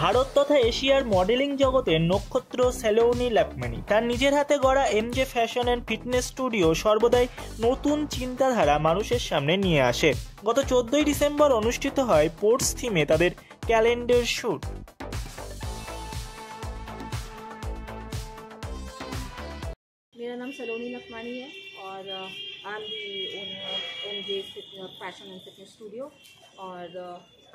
ভারত তথা এশিয়ার মডেলিং জগতের নক্ষত্র স্যালোনি লাকমানি তার নিজের হাতে গড়া এমজে ফ্যাশন অ্যান্ড ফিটনেস স্টুডিও সর্বদাই নতুন চিন্তাধারা মানুষের সামনে নিয়ে আসে। গত 14ই ডিসেম্বর অনুষ্ঠিত হয় স্পোর্টস থিমে তাদের ক্যালেন্ডার শ্যুট। मेरा नाम सलोनी लखमानी है और I am the owner of MJ fashion and fitness studio. और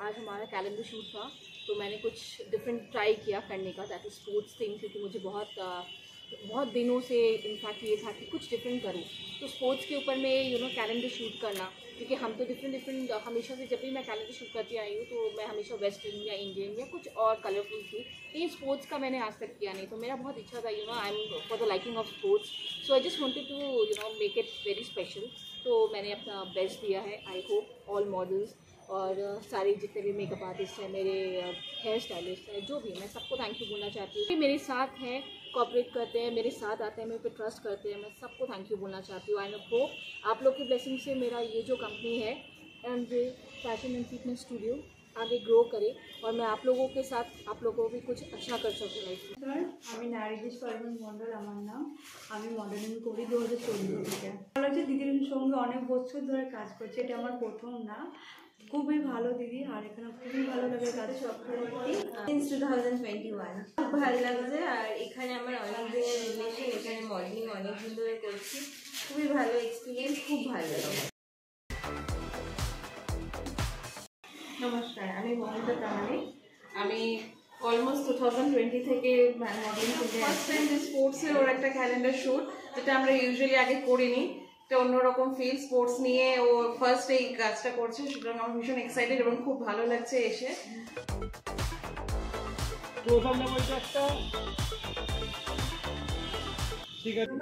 आज हमारा कैलेंडर शूट था, तो मैंने कुछ डिफरेंट ट्राई किया करने का, दैट इज स्पोर्ट्स थिंग, क्योंकि मुझे बहुत दिनों से इनफैक्ट ये था कि कुछ डिफरेंट करूँ। तो स्पोर्ट्स के ऊपर में कैलेंडर शूट करना, क्योंकि हम तो डिफरेंट हमेशा से जब भी मैं कैलेंडर शूट करती आई हूँ तो मैं हमेशा वेस्टर्न या इंडियन या कुछ और कलरफुल थी। लेकिन स्पोर्ट्स का मैंने आज तक किया नहीं, तो मेरा बहुत इच्छा था I am for the liking of sports, so I just wanted to make it very special. तो मैंने अपना बेस्ट दिया है। आई होप ऑल मॉडल्स और सारे जितने भी मेकअप आर्टिस्ट हैं, मेरे हेयर स्टाइलिस्ट हैं, जो भी, मैं सबको थैंक यू बोलना चाहती हूँ कि मेरे साथ हैं, कोऑपरेट करते हैं, मेरे साथ आते हैं, मेरे पे ट्रस्ट करते हैं। मैं सबको थैंक यू बोलना चाहती हूँ। आई होप आप लोग की ब्लेसिंग से मेरा ये जो कंपनी है MJ fashion and fitness studio आगे ग्रो करे और मैं आप लोगों के साथ आप लोगों को भी कुछ अच्छा कर सकूँ लाइफ में। আমি নারিদেশ পারভিন মন্ডল আমার নাম। আমি মডেলিং করি 2014 থেকে। ভালো হচ্ছে, দিদির সঙ্গে অনেক বছর ধরে কাজ করছি, এটা আমার প্রথম না। খুবই ভালো দিদি, আর এখানে খুবই ভালো লাগে কাজ করতে। সিন্স 2021 খুব ভালো লাগছে। আর এখানে আমার অনেক দিনের রিলেশন, এখানে মডেলিং অনেক দিন ধরে করছি, খুবই ভালো এক্সপিরিয়েন্স, খুব ভালো লাগে। নমস্কার, আমি মমতা তামানি। আমি অলমোস্ট 2020 থেকে মডেলিং করতে ফার্স্ট টাইম যে স্পোর্টসের ওর একটা ক্যালেন্ডার শ্যুট, যেটা আমরা ইউজুয়ালি আগে করিনি, একটা অন্যরকম ফিল, স্পোর্টস নিয়ে ও ফার্স্ট এই কাজটা করছে, সুতরাং আমার ভীষণ এক্সাইটেড এবং খুব ভালো লাগছে এসে। ঠিক আছে।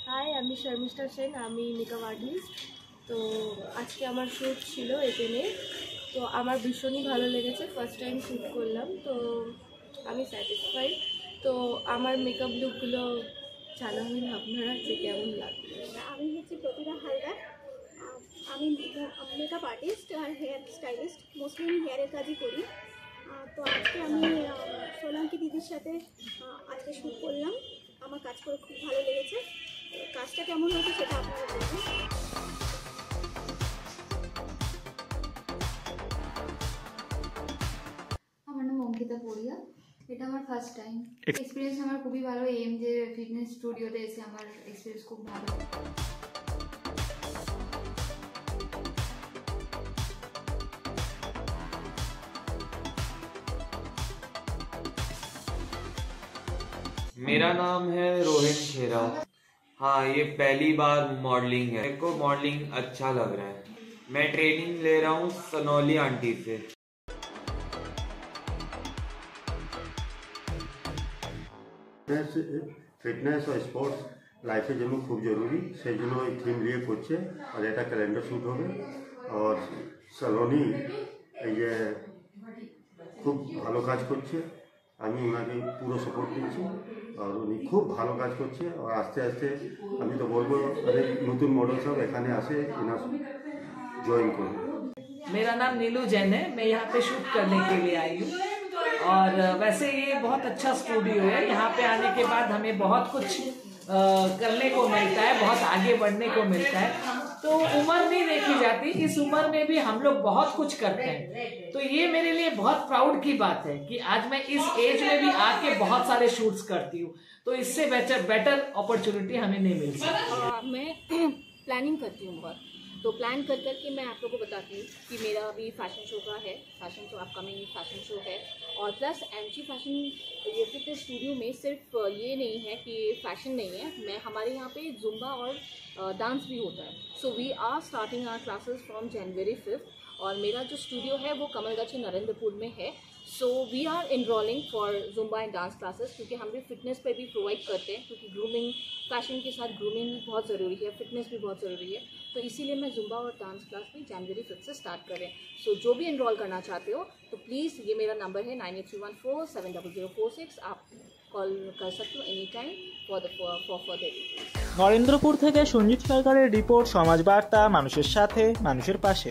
হাই, আমি শর্মিষ্ঠা সেন, আমি মেকআপ আর্টিস্ট। তো আজকে আমার শ্যুট ছিল এখানে, তো আমার ভীষণই ভালো লেগেছে। ফার্স্ট টাইম শ্যুট করলাম, তো আমি স্যাটিসফাইড। তো আমার মেকআপ লুকগুলো জানাবেন আপনারা যে কেমন লাগবে। আমি হচ্ছে প্রতিভা হালদার। আমি মেকআপ আর্টিস্ট আর হেয়ার স্টাইলিস্ট, মোস্টলি আমি হেয়ারের কাজই করি। তো আজকে আমি সোলাঙ্কি দিদির সাথে আজকে শ্যুট করলাম। আমার কাজ করে খুব ভালো লেগেছে। কাজটা কেমন হয়েছে সেটা আপনারা বলবেন। আমার নাম অঙ্কিতা পড়িয়া। এটা আমার ফার্স্ট টাইম এক্সপিরিয়েন্স। আমার খুবই ভালো। এমজে ফিটনেস স্টুডিওতে এসে আমার এক্সপিরিয়েন্স খুব ভালো। मेरा नाम है रोहित खेरा। हाँ, ये पहली बार मॉडलिंग है। मेरे को मॉडलिंग अच्छा लग रहा है। मैं ट्रेनिंग ले रहा हूँ सनौली आंटी से। ফিটনেস ও স্পোর্টস লাইফের জন্য খুব জরুরি, সেই জন্য এই থিম নিয়ে করছে। আর এটা ক্যালেন্ডার শ্যুট হবে। আর সলোনি এই যে খুব ভালো কাজ করছে, আমি ওনাকে পুরো সাপোর্ট দিচ্ছি। আর উনি খুব ভালো কাজ করছে। আর আস্তে আস্তে আমি তো বলবো অনেক নতুন মডেল সব এখানে আসে, এনার জয়েন করবে। मेरा नाम नीलू जैन है। मैं यहाँ पे शूट करने के लिए आई हूँ। और वैसे ये बहुत अच्छा स्टूडियो है। यहाँ पे आने के बाद हमें बहुत कुछ करने को मिलता है, बहुत आगे बढ़ने को मिलता है। तो उम्र नहीं देखी जाती, इस उम्र में भी हम लोग बहुत कुछ करते हैं। तो ये मेरे लिए बहुत प्राउड की बात है कि आज मैं इस एज में भी आके बहुत सारे शूट्स करती हूँ। तो इससे बेटर अपॉर्चुनिटी हमें नहीं मिल सकती। मैं प्लानिंग करती हूँ बहुत, तो प्लान कर करके मैं आप लोगों को बताती हूँ कि मेरा अभी फैशन शो का है, fashion show upcoming fashion show है। और प्लस एमजी फैशन ये फिटनेस स्टूडियो में सिर्फ ये नहीं है कि फैशन नहीं है, मैं हमारे यहाँ पे जुम्बा और डांस भी होता है। So we are starting our classes from January 5। और मेरा जो स्टूडियो है वो कमलगछी नरेंद्रपुर में है। So we are enrolling for Zumba and dance classes, क्योंकि हम भी फिटनेस पे भी प्रोवाइड करते हैं, क्योंकि ग्रूमिंग, फैशन के साथ ग्रूमिंग भी बहुत ज़रूरी है, फिटनेस भी बहुत ज़रूरी है। तो इसीलिए मैं जुम्बा और डांस क्लास भी जनवरी 5 से स्टार्ट करें। सो जो भी इनरोल करना चाहते हो तो प्लीज़ ये मेरा नंबर है 9831470046, आप कॉल कर सकते हो any time for further details. Narendrapur থেকে সঞ্জিত সরকারের রিপোর্ট, সমাজ বার্তা, মানুষের সাথে মানুষের পাশে।